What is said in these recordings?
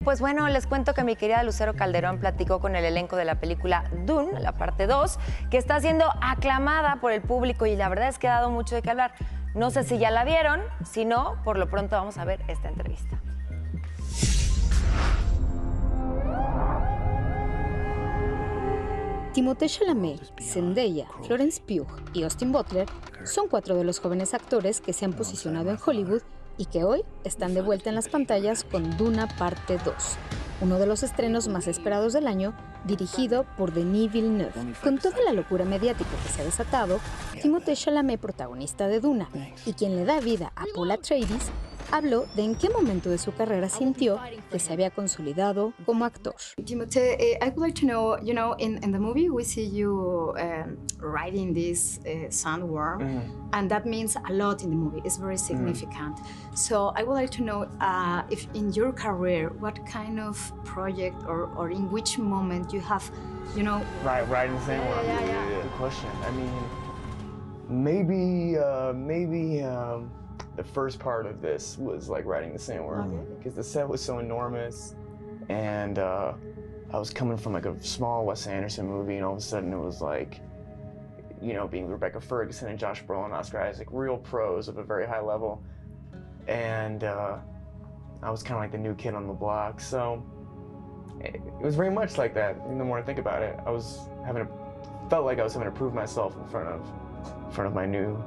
Pues bueno, les cuento que mi querida Lucero Calderón platicó con el elenco de la película Dune, la parte 2, que está siendo aclamada por el público y la verdad es que ha dado mucho de qué hablar. No sé si ya la vieron, si no, por lo pronto vamos a ver esta entrevista. Timothée Chalamet, Zendaya, Florence Pugh y Austin Butler son 4 de los jóvenes actores que se han posicionado en Hollywood y que hoy están de vuelta en las pantallas con Duna parte 2, uno de los estrenos más esperados del año, dirigido por Denis Villeneuve. Con toda la locura mediática que se ha desatado, Timothée Chalamet, protagonista de Duna, y quien le da vida a Paul Atreides, habló de en qué momento de su carrera sintió que se había consolidado como actor. Timothée, I would like to know, in the movie we see you riding this sandworm, and that means a lot in the movie. It's very significant. So I would like to know if in your career, what kind of project or in which moment you have, riding the sandworm. Yeah. Good question. I mean, maybe. The first part of this was like riding the sandworm because the set was so enormous, and I was coming from like a small Wes Anderson movie, and all of a sudden it was like, being Rebecca Ferguson and Josh Brolin, Oscar Isaac, real pros of a very high level, and I was kind of like the new kid on the block. So it was very much like that. The more I think about it, felt like I was having to prove myself in front of my new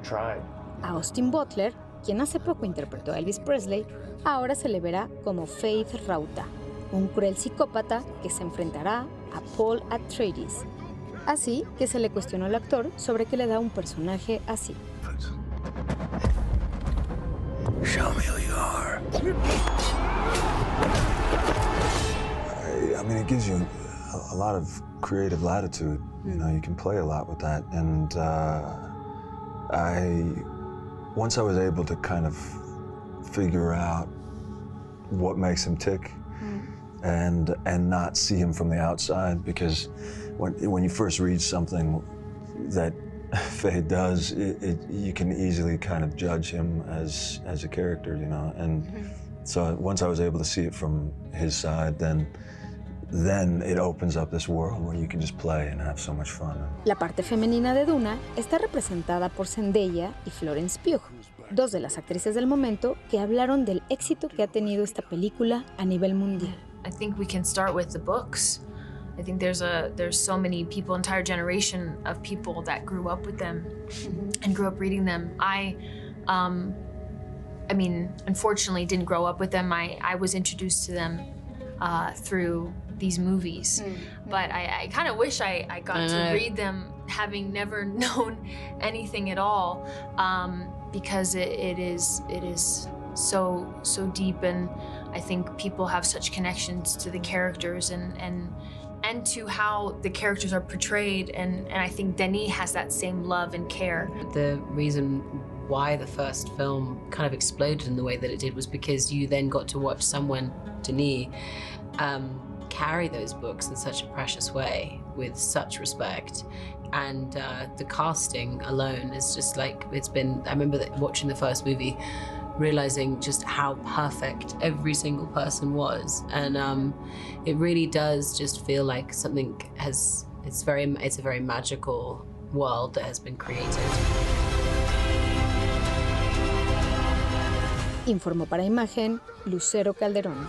tribe. A Austin Butler, quien hace poco interpretó a Elvis Presley, ahora se le verá como Faith Rauta, un cruel psicópata que se enfrentará a Paul Atreides. Así que se le cuestionó al actor sobre qué le da un personaje así. Show me who you are. I mean, it gives you a lot of creative latitude. You can play a lot with that, and once I was able to kind of figure out what makes him tick and not see him from the outside, because when you first read something that Faye does, you can easily kind of judge him as a character, and so once I was able to see it from his side, then it opens up this world where you can just play and have so much fun. La parte femenina de Duna está representada por Zendaya y Florence Pugh, 2 de las actrices del momento que hablaron del éxito que ha tenido esta película a nivel mundial. I think we can start with the books. I think there's so many people, entire generation of people that grew up with them and grew up reading them. I mean, unfortunately didn't grow up with them. I was introduced to them through these movies, but I kind of wish I got to read them having never known anything at all, because it is so deep, and I think people have such connections to the characters and to how the characters are portrayed, and I think Denis has that same love and care. The reason why the first film kind of exploded in the way that it did was because you then got to watch someone, Denis, carry those books in such a precious way with such respect, and the casting alone is just like, it's been, I remember watching the first movie realizing just how perfect every single person was, and it really does just feel like something it's a very magical world that has been created. Informó para Imagen Lucero Calderón.